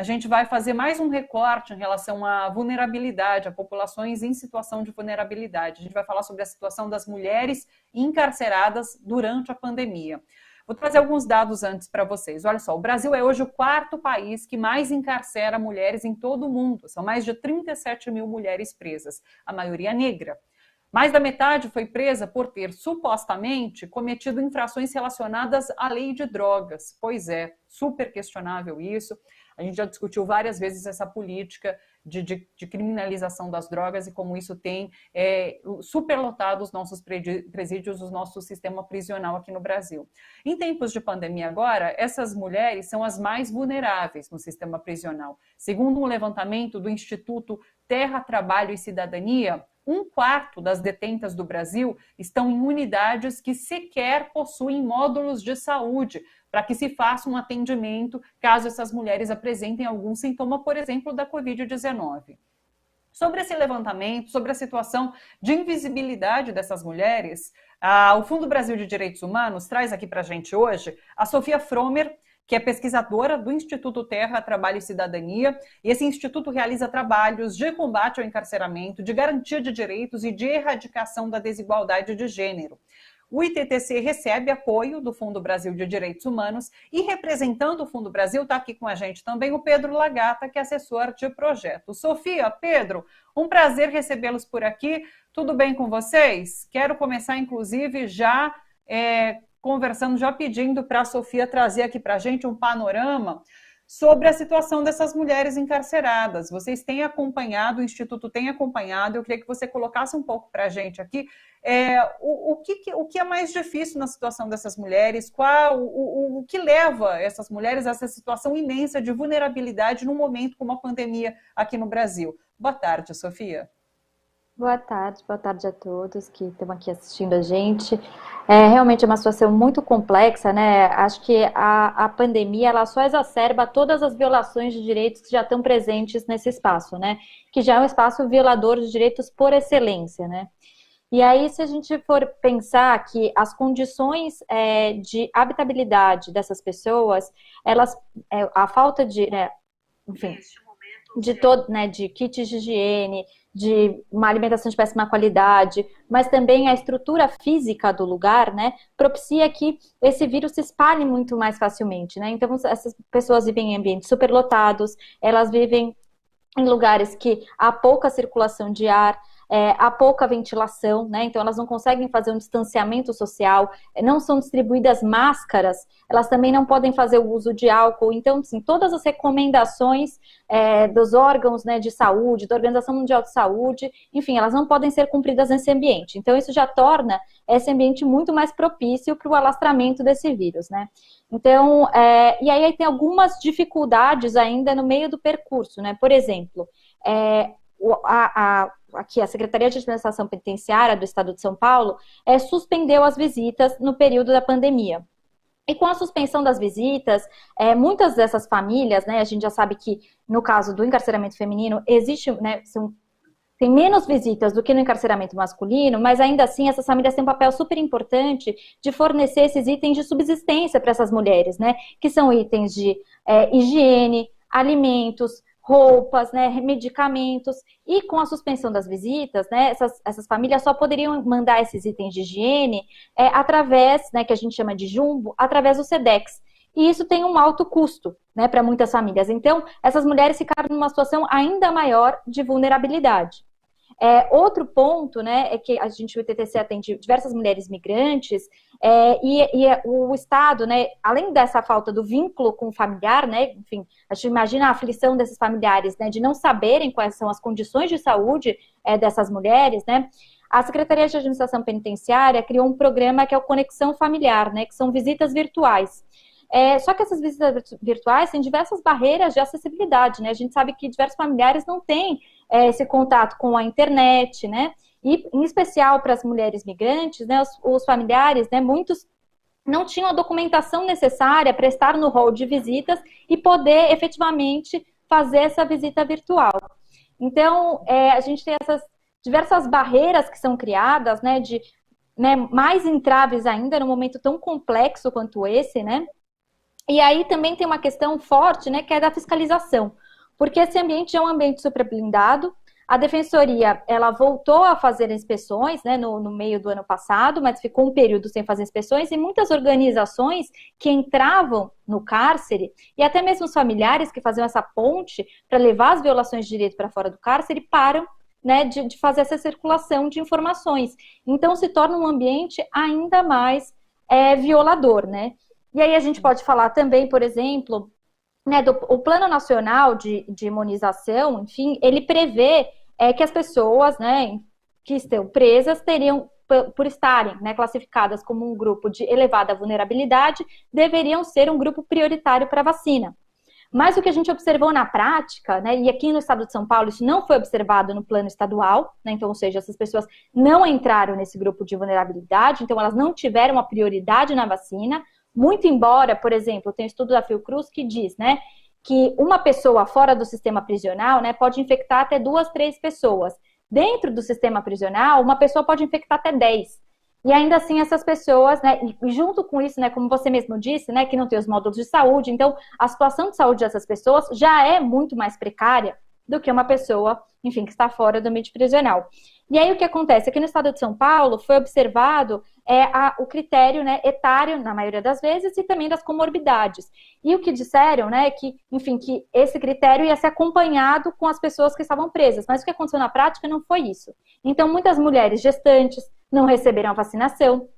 a gente vai fazer mais um recorte em relação à vulnerabilidade, a populações em situação de vulnerabilidade. A gente vai falar sobre a situação das mulheres encarceradas durante a pandemia. Vou trazer alguns dados antes para vocês. Olha só, o Brasil é hoje o quarto país que mais encarcera mulheres em todo o mundo. São mais de 37 mil mulheres presas, a maioria negra. Mais da metade foi presa por ter, supostamente, cometido infrações relacionadas à lei de drogas. Pois é, super questionável isso. A gente já discutiu várias vezes essa política de criminalização das drogas e como isso tem superlotado os nossos presídios, o nosso sistema prisional aqui no Brasil. Em tempos de pandemia agora, essas mulheres são as mais vulneráveis no sistema prisional. Segundo um levantamento do Instituto Terra, Trabalho e Cidadania, 1/4 das detentas do Brasil estão em unidades que sequer possuem módulos de saúde para que se faça um atendimento caso essas mulheres apresentem algum sintoma, por exemplo, da Covid-19. Sobre esse levantamento, sobre a situação de invisibilidade dessas mulheres, o Fundo Brasil de Direitos Humanos traz aqui para a gente hoje a Sofia Fromer, que é pesquisadora do Instituto Terra, Trabalho e Cidadania, e esse instituto realiza trabalhos de combate ao encarceramento, de garantia de direitos e de erradicação da desigualdade de gênero. O ITTC recebe apoio do Fundo Brasil de Direitos Humanos e, representando o Fundo Brasil, está aqui com a gente também o Pedro Lagata, que é assessor de projeto. Sofia, Pedro, um prazer recebê-los por aqui. Tudo bem com vocês? Quero começar, inclusive, já conversando, já pedindo para a Sofia trazer aqui para a gente um panorama sobre a situação dessas mulheres encarceradas. Vocês têm acompanhado, o Instituto tem acompanhado, eu queria que você colocasse um pouco para a gente aqui o que é mais difícil na situação dessas mulheres, o que leva essas mulheres a essa situação imensa de vulnerabilidade num momento como a pandemia aqui no Brasil. Boa tarde, Sofia. Boa tarde a todos que estão aqui assistindo a gente. Realmente é uma situação muito complexa, né? Acho que a pandemia ela só exacerba todas as violações de direitos que já estão presentes nesse espaço, né? Que já é um espaço violador de direitos por excelência, né? E aí, se a gente for pensar que as condições de habitabilidade dessas pessoas, a falta de, enfim, de kits de higiene, de uma alimentação de péssima qualidade, mas também a estrutura física do lugar, né, propicia que esse vírus se espalhe muito mais facilmente, né? Então, essas pessoas vivem em ambientes superlotados, elas vivem em lugares que há pouca circulação de ar, há pouca ventilação, né? Então elas não conseguem fazer um distanciamento social, não são distribuídas máscaras, elas também não podem fazer o uso de álcool. Então, assim, todas as recomendações dos órgãos, né, de saúde, da Organização Mundial de Saúde, enfim, elas não podem ser cumpridas nesse ambiente. Então isso já torna esse ambiente muito mais propício para o alastramento desse vírus, né? Então, e aí tem algumas dificuldades ainda no meio do percurso, né? Por exemplo, aqui a Secretaria de Administração Penitenciária do Estado de São Paulo suspendeu as visitas no período da pandemia. E com a suspensão das visitas, muitas dessas famílias, né, a gente já sabe que no caso do encarceramento feminino existe, né, tem menos visitas do que no encarceramento masculino, mas ainda assim essas famílias têm um papel super importante de fornecer esses itens de subsistência para essas mulheres, né, que são itens de higiene, alimentos, roupas, né, medicamentos, e com a suspensão das visitas, né, essas famílias só poderiam mandar esses itens de higiene através, né, que a gente chama de jumbo, através do Sedex. E isso tem um alto custo, né, para muitas famílias. Então, essas mulheres ficaram numa situação ainda maior de vulnerabilidade. Outro ponto, né, é que o ITTC atende diversas mulheres migrantes o Estado, né, além dessa falta do vínculo com o familiar, né, enfim, a gente imagina a aflição desses familiares, né, de não saberem quais são as condições de saúde dessas mulheres, né, a Secretaria de Administração Penitenciária criou um programa que é o Conexão Familiar, né, que são visitas virtuais. Só que essas visitas virtuais têm diversas barreiras de acessibilidade, né? A gente sabe que diversos familiares não têm esse contato com a internet, né? E, em especial para as mulheres migrantes, né? Os familiares, né? Muitos não tinham a documentação necessária para estar no hall de visitas e poder efetivamente fazer essa visita virtual. Então, a gente tem essas diversas barreiras que são criadas, né? Mais entraves ainda num momento tão complexo quanto esse, né? E aí também tem uma questão forte, né, que é da fiscalização, porque esse ambiente é um ambiente super blindado. A Defensoria, ela voltou a fazer inspeções, né, no meio do ano passado, mas ficou um período sem fazer inspeções, e muitas organizações que entravam no cárcere, e até mesmo os familiares que faziam essa ponte para levar as violações de direito para fora do cárcere, param, né, de fazer essa circulação de informações. Então se torna um ambiente ainda mais violador, né? E aí a gente pode falar também, por exemplo, né, o Plano Nacional de Imunização, enfim, ele prevê que as pessoas, né, que estão presas teriam, por estarem, né, classificadas como um grupo de elevada vulnerabilidade, deveriam ser um grupo prioritário para vacina. Mas o que a gente observou na prática, né, e aqui no estado de São Paulo isso não foi observado no plano estadual, né, então, ou seja, essas pessoas não entraram nesse grupo de vulnerabilidade, então elas não tiveram a prioridade na vacina, muito embora, por exemplo, tem um estudo da Fiocruz que diz, né, que uma pessoa fora do sistema prisional, né, pode infectar até 2, 3 pessoas. Dentro do sistema prisional, uma pessoa pode infectar até 10. E ainda assim, essas pessoas, né, e junto com isso, né, como você mesmo disse, né, que não tem os módulos de saúde, então a situação de saúde dessas pessoas já é muito mais precária do que uma pessoa, enfim, que está fora do ambiente prisional. E aí o que acontece? Aqui no estado de São Paulo foi observado o critério, né, etário, na maioria das vezes, e também das comorbidades. E o que disseram, né, que, enfim, que esse critério ia ser acompanhado com as pessoas que estavam presas, mas o que aconteceu na prática não foi isso. Então, muitas mulheres gestantes não receberam a vacinação,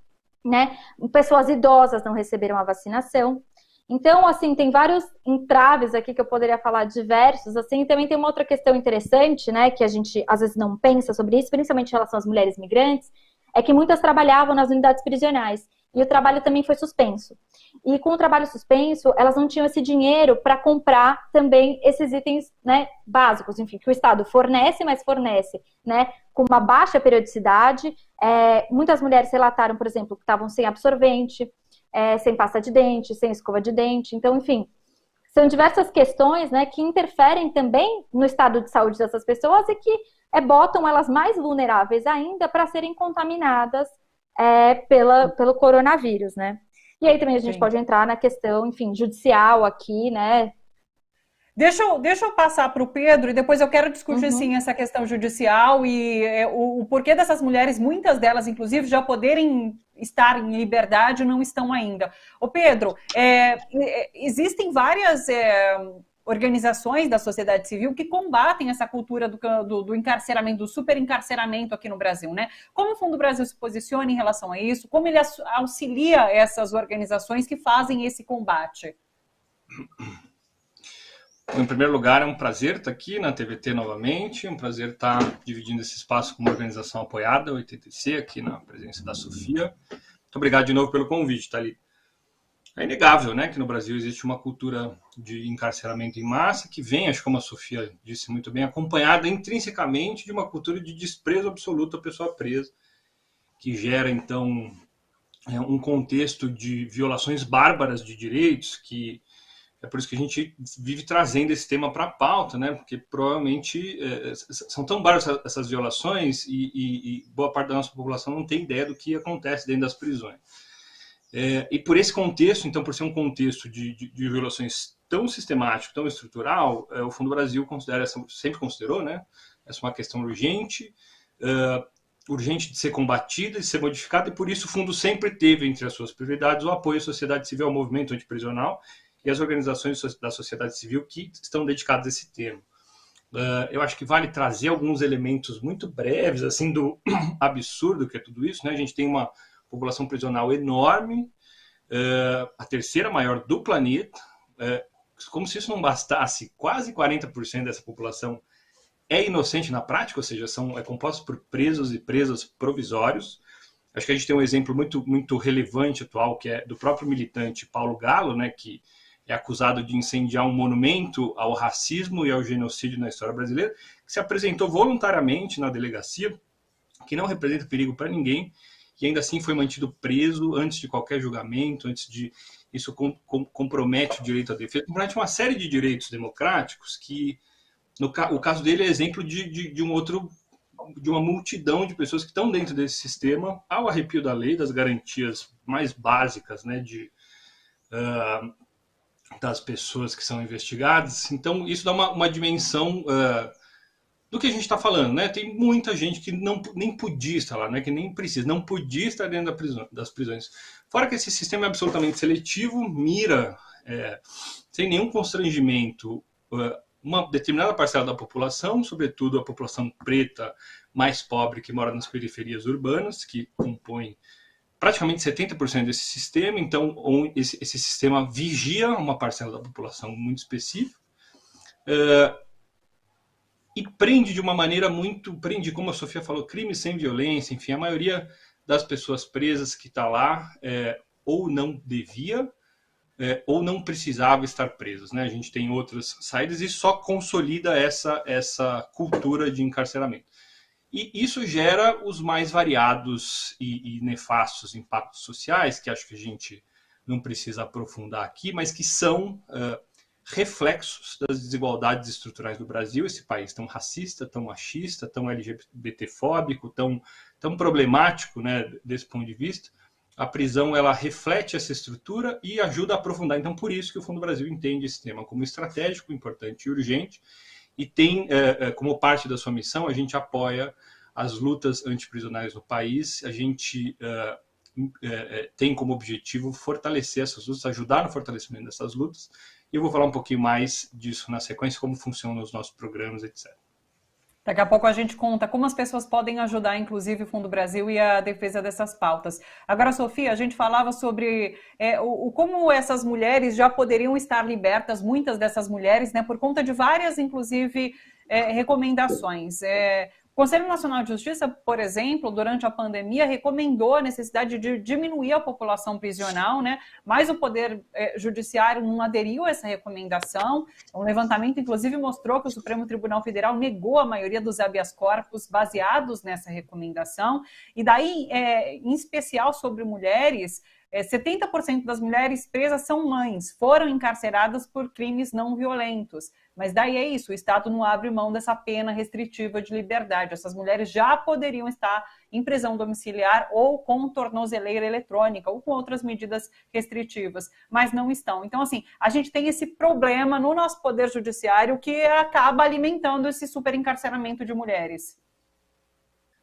né, pessoas idosas não receberam a vacinação. Então, assim, tem vários entraves aqui que eu poderia falar diversos, assim, e também tem uma outra questão interessante, né, que a gente às vezes não pensa sobre isso, principalmente em relação às mulheres migrantes, é que muitas trabalhavam nas unidades prisionais, e o trabalho também foi suspenso. E com o trabalho suspenso, elas não tinham esse dinheiro para comprar também esses itens, né, básicos, enfim, que o Estado fornece, mas fornece, né, com uma baixa periodicidade. Muitas mulheres relataram, por exemplo, que estavam sem absorvente, sem pasta de dente, sem escova de dente. Então, enfim, são diversas questões, né, que interferem também no estado de saúde dessas pessoas e que botam elas mais vulneráveis ainda para serem contaminadas pelo coronavírus, né? E aí também a gente pode entrar na questão, enfim, judicial aqui, né? Deixa eu passar para o Pedro e depois eu quero discutir sim essa questão judicial e o porquê dessas mulheres, muitas delas inclusive, já poderem estar em liberdade não estão ainda. Ô Pedro, existem várias organizações da sociedade civil que combatem essa cultura do encarceramento, do superencarceramento aqui no Brasil, né? Como o Fundo Brasil se posiciona em relação a isso? Como ele auxilia essas organizações que fazem esse combate? Em primeiro lugar, é um prazer estar aqui na TVT novamente, um prazer estar dividindo esse espaço com uma organização apoiada, o 80C, aqui na presença da Sofia. Muito obrigado de novo pelo convite, Thalita. É inegável, né, que no Brasil existe uma cultura de encarceramento em massa que vem, acho que como a Sofia disse muito bem, acompanhada intrinsecamente de uma cultura de desprezo absoluto à pessoa presa, que gera, então, um contexto de violações bárbaras de direitos que é por isso que a gente vive trazendo esse tema para a pauta, né? Porque provavelmente são tão bárbaras essas violações e boa parte da nossa população não tem ideia do que acontece dentro das prisões. E por esse contexto, então, por ser um contexto de violações tão sistemático, tão estrutural, o Fundo Brasil sempre considerou, né? Essa é uma questão urgente, urgente de ser combatida, de ser modificada, e por isso o Fundo sempre teve entre as suas prioridades o apoio à sociedade civil, ao movimento antiprisional, e as organizações da sociedade civil que estão dedicadas a esse tema. Eu acho que vale trazer alguns elementos muito breves, assim, do absurdo que é tudo isso, né? A gente tem uma população prisional enorme, a terceira maior do planeta, como se isso não bastasse, quase 40% dessa população é inocente na prática, ou seja, é composta por presos e presas provisórios. Acho que a gente tem um exemplo muito, muito relevante atual, que é do próprio militante Paulo Galo, né, que é acusado de incendiar um monumento ao racismo e ao genocídio na história brasileira, que se apresentou voluntariamente na delegacia, que não representa perigo para ninguém, e ainda assim foi mantido preso antes de qualquer julgamento, isso compromete o direito à defesa, compromete uma série de direitos democráticos que, o caso dele é exemplo de uma multidão de pessoas que estão dentro desse sistema, ao arrepio da lei, das garantias mais básicas, né, das pessoas que são investigadas. Então, isso dá uma dimensão do que a gente está falando, né? Tem muita gente que nem podia estar lá, né? Que nem precisa, não podia estar dentro das prisões. Fora que esse sistema é absolutamente seletivo, mira, sem nenhum constrangimento, uma determinada parcela da população, sobretudo a população preta mais pobre que mora nas periferias urbanas, que compõem praticamente 70% desse sistema. Então, esse sistema vigia uma parcela da população muito específica e prende de uma maneira prende, como a Sofia falou, crime sem violência. Enfim, a maioria das pessoas presas que está lá ou não devia ou não precisava estar presas, né? A gente tem outras saídas e só consolida essa cultura de encarceramento. E isso gera os mais variados e nefastos impactos sociais, que acho que a gente não precisa aprofundar aqui, mas que são reflexos das desigualdades estruturais do Brasil, esse país tão racista, tão machista, tão LGBTfóbico, tão problemático, né, desse ponto de vista. A prisão, ela reflete essa estrutura e ajuda a aprofundar. Então, por isso que o Fundo Brasil entende esse tema como estratégico, importante e urgente, e tem, como parte da sua missão, a gente apoia as lutas antiprisionais no país, a gente tem como objetivo fortalecer essas lutas, ajudar no fortalecimento dessas lutas, e eu vou falar um pouquinho mais disso na sequência, como funcionam os nossos programas, etc. Daqui a pouco a gente conta como as pessoas podem ajudar, inclusive o Fundo Brasil e a defesa dessas pautas. Agora, Sofia, a gente falava sobre como essas mulheres já poderiam estar libertas, muitas dessas mulheres, né, por conta de várias, inclusive, recomendações. O Conselho Nacional de Justiça, por exemplo, durante a pandemia, recomendou a necessidade de diminuir a população prisional, né? Mas o Poder Judiciário não aderiu a essa recomendação. Um levantamento, inclusive, mostrou que o Supremo Tribunal Federal negou a maioria dos habeas corpus baseados nessa recomendação. E daí, em especial sobre mulheres, 70% das mulheres presas são mães, foram encarceradas por crimes não violentos. Mas daí é isso, o Estado não abre mão dessa pena restritiva de liberdade. Essas mulheres já poderiam estar em prisão domiciliar ou com tornozeleira eletrônica ou com outras medidas restritivas, mas não estão. Então, assim, a gente tem esse problema no nosso Poder Judiciário que acaba alimentando esse superencarceramento de mulheres.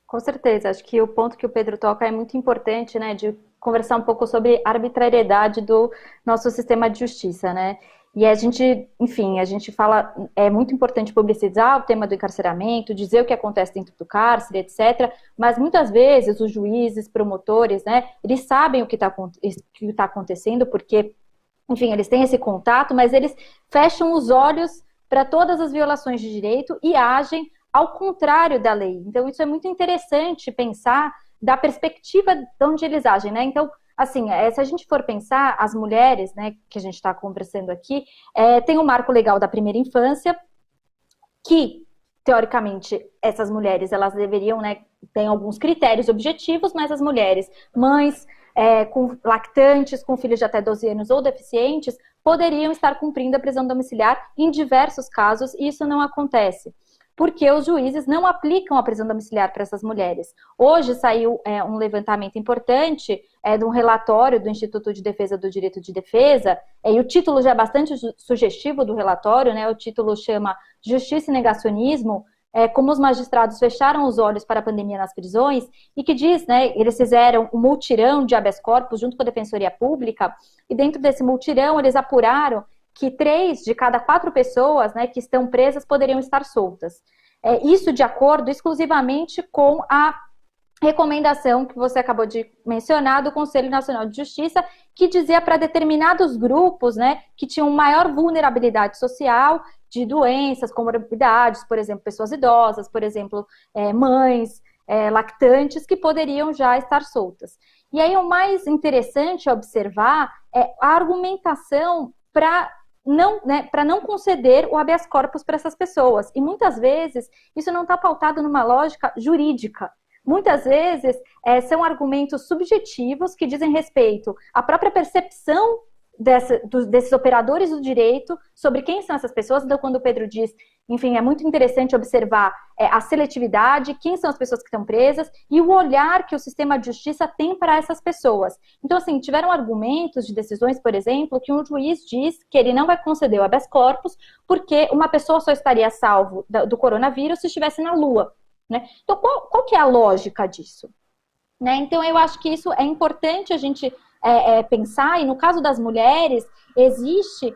Com certeza, acho que o ponto que o Pedro toca é muito importante, né, de conversar um pouco sobre a arbitrariedade do nosso sistema de justiça, né? E a gente, enfim, a gente fala, é muito importante publicizar o tema do encarceramento, dizer o que acontece dentro do cárcere, etc. Mas muitas vezes os juízes, promotores, né, eles sabem o que está acontecendo, porque, enfim, eles têm esse contato, mas eles fecham os olhos para todas as violações de direito e agem ao contrário da lei. Então, isso é muito interessante pensar da perspectiva de onde eles agem, né? Então, assim, se a gente for pensar, as mulheres, né, que a gente está conversando aqui, tem o marco legal da primeira infância, que, teoricamente, essas mulheres, elas deveriam, né, tem alguns critérios objetivos, mas as mulheres, mães, com lactantes, com filhos de até 12 anos ou deficientes, poderiam estar cumprindo a prisão domiciliar em diversos casos, e isso não acontece, porque os juízes não aplicam a prisão domiciliar para essas mulheres. Hoje saiu um levantamento importante de um relatório do Instituto de Defesa do Direito de Defesa, e o título já é bastante sugestivo do relatório, né? O título chama Justiça e Negacionismo, como os magistrados fecharam os olhos para a pandemia nas prisões, e que diz, né, eles fizeram um multirão de habeas corpus junto com a Defensoria Pública, e dentro desse multirão eles apuraram que 3 de cada 4 pessoas, né, que estão presas poderiam estar soltas. Isso de acordo exclusivamente com a recomendação que você acabou de mencionar do Conselho Nacional de Justiça, que dizia para determinados grupos, né, que tinham maior vulnerabilidade social, de doenças, comorbidades, por exemplo, pessoas idosas, por exemplo, mães, lactantes, que poderiam já estar soltas. E aí o mais interessante a observar é a argumentação para não conceder o habeas corpus para essas pessoas. E muitas vezes isso não está pautado numa lógica jurídica. Muitas vezes são argumentos subjetivos que dizem respeito à própria percepção desses operadores do direito, sobre quem são essas pessoas. Então, quando o Pedro diz, enfim, é muito interessante observar a seletividade, quem são as pessoas que estão presas e o olhar que o sistema de justiça tem para essas pessoas. Então, assim, tiveram argumentos de decisões, por exemplo, que um juiz diz que ele não vai conceder o habeas corpus porque uma pessoa só estaria salvo do coronavírus se estivesse na Lua, né? Então, qual que é a lógica disso? Né? Então, eu acho que isso é importante a gente pensar, e no caso das mulheres, existe,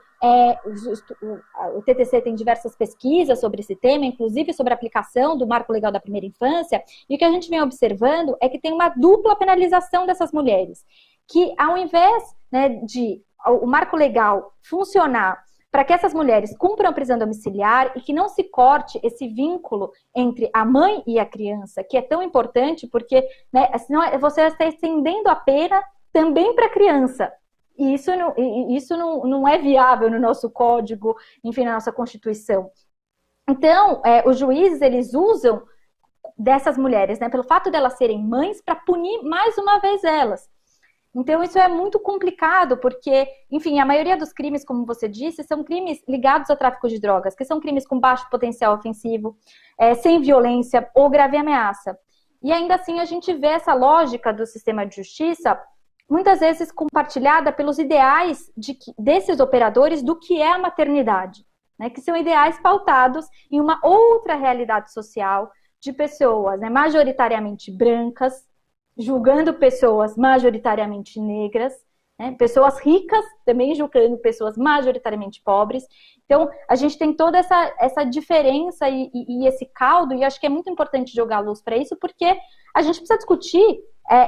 o TTC tem diversas pesquisas sobre esse tema, inclusive sobre a aplicação do Marco Legal da Primeira Infância, e o que a gente vem observando é que tem uma dupla penalização dessas mulheres, que ao invés, né, de o Marco Legal funcionar para que essas mulheres cumpram a prisão domiciliar e que não se corte esse vínculo entre a mãe e a criança, que é tão importante, porque, né, senão você está estendendo a pena também para a criança. E isso não é viável no nosso código, enfim, na nossa Constituição. Então, os juízes, eles usam dessas mulheres, né, pelo fato de elas serem mães, para punir mais uma vez elas. Então, isso é muito complicado, porque, enfim, a maioria dos crimes, como você disse, são crimes ligados ao tráfico de drogas, que são crimes com baixo potencial ofensivo, sem violência ou grave ameaça. E ainda assim, a gente vê essa lógica do sistema de justiça, muitas vezes compartilhada pelos ideais desses operadores do que é a maternidade, né, que são ideais pautados em uma outra realidade social de pessoas, né, majoritariamente brancas, julgando pessoas majoritariamente negras, né? Pessoas ricas também julgando pessoas majoritariamente pobres. Então, a gente tem toda essa diferença e esse caldo, e acho que é muito importante jogar luz para isso, porque a gente precisa discutir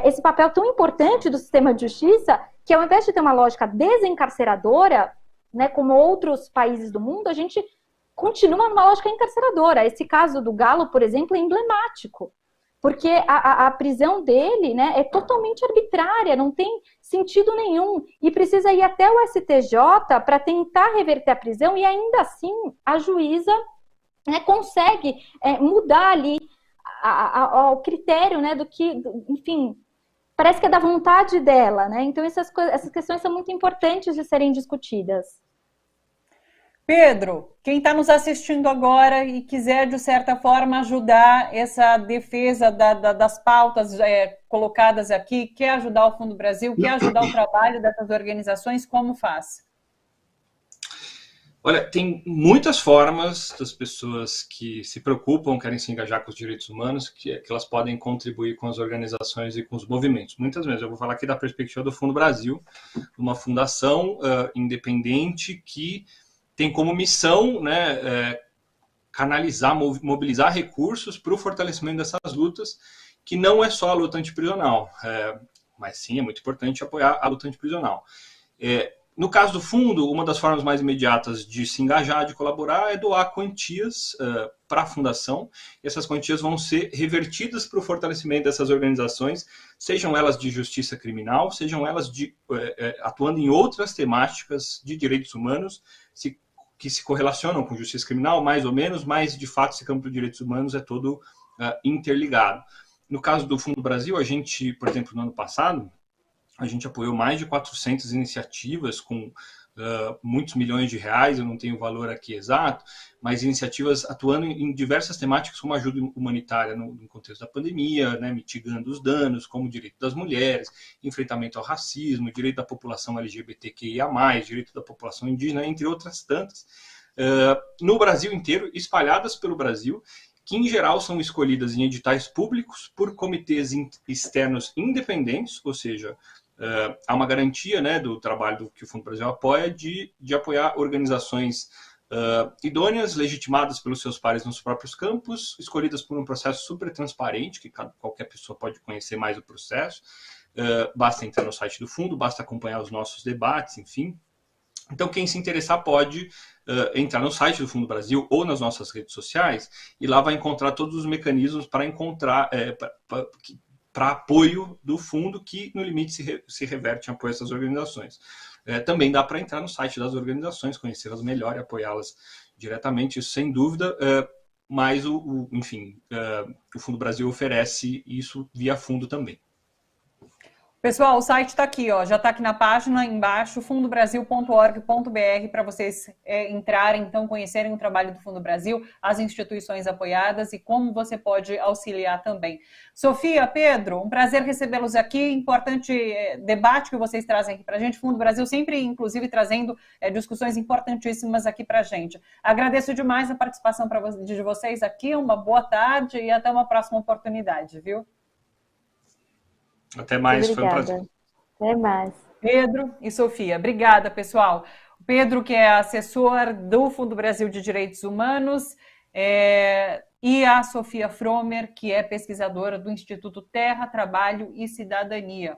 esse papel tão importante do sistema de justiça, que ao invés de ter uma lógica desencarceradora, né, como outros países do mundo, a gente continua numa lógica encarceradora. Esse caso do Galo, por exemplo, é emblemático. Porque a prisão dele, né, é totalmente arbitrária, não tem sentido nenhum. E precisa ir até o STJ para tentar reverter a prisão, e ainda assim a juíza, né, consegue mudar ali ao critério, né, do que, enfim, parece que é da vontade dela, né? Então essas questões são muito importantes de serem discutidas. Pedro, quem está nos assistindo agora e quiser, de certa forma, ajudar essa defesa das pautas colocadas aqui, quer ajudar o Fundo Brasil, quer ajudar o trabalho dessas organizações, como faz? Olha, tem muitas formas das pessoas que se preocupam, querem se engajar com os direitos humanos, que elas podem contribuir com as organizações e com os movimentos. Muitas vezes, eu vou falar aqui da perspectiva do Fundo Brasil, uma fundação independente que tem como missão, né, canalizar, mobilizar recursos para o fortalecimento dessas lutas, que não é só a luta antiprisional, mas sim é muito importante apoiar a luta antiprisional. No caso do fundo, uma das formas mais imediatas de se engajar, de colaborar, é doar quantias para a fundação. E essas quantias vão ser revertidas para o fortalecimento dessas organizações, sejam elas de justiça criminal, sejam elas atuando em outras temáticas de direitos humanos, que se correlacionam com justiça criminal, mais ou menos, mas de fato esse campo de direitos humanos é todo interligado. No caso do Fundo Brasil, a gente, por exemplo, no ano passado, a gente apoiou mais de 400 iniciativas com muitos milhões de reais, eu não tenho o valor aqui exato, mas iniciativas atuando em diversas temáticas como ajuda humanitária no contexto da pandemia, né, mitigando os danos, como o direito das mulheres, enfrentamento ao racismo, direito da população LGBTQIA+, direito da população indígena, entre outras tantas, no Brasil inteiro, espalhadas pelo Brasil, que em geral são escolhidas em editais públicos por comitês externos independentes, ou seja, há uma garantia, né, do trabalho que o Fundo Brasil apoia de apoiar organizações idôneas, legitimadas pelos seus pares nos próprios campos, escolhidas por um processo super transparente, que qualquer pessoa pode conhecer mais o processo, basta entrar no site do Fundo, basta acompanhar os nossos debates, enfim. Então, quem se interessar pode entrar no site do Fundo Brasil ou nas nossas redes sociais, e lá vai encontrar todos os mecanismos para encontrar para apoio do fundo, que no limite se reverte em apoio a essas organizações. Também dá para entrar no site das organizações, conhecê-las melhor e apoiá-las diretamente, isso sem dúvida, mas enfim, o Fundo Brasil oferece isso via fundo também. Pessoal, o site está aqui, ó, já está aqui na página embaixo, fundobrasil.org.br, para vocês entrarem, então, conhecerem o trabalho do Fundo Brasil, as instituições apoiadas e como você pode auxiliar também. Sofia, Pedro, um prazer recebê-los aqui, importante debate que vocês trazem aqui para a gente, Fundo Brasil sempre, inclusive, trazendo discussões importantíssimas aqui para a gente. Agradeço demais a participação de vocês aqui, uma boa tarde e até uma próxima oportunidade, viu? Até mais, foi um prazer. Até mais. Pedro e Sofia, obrigada, pessoal. O Pedro, que é assessor do Fundo Brasil de Direitos Humanos, e a Sofia Fromer, que é pesquisadora do Instituto Terra, Trabalho e Cidadania.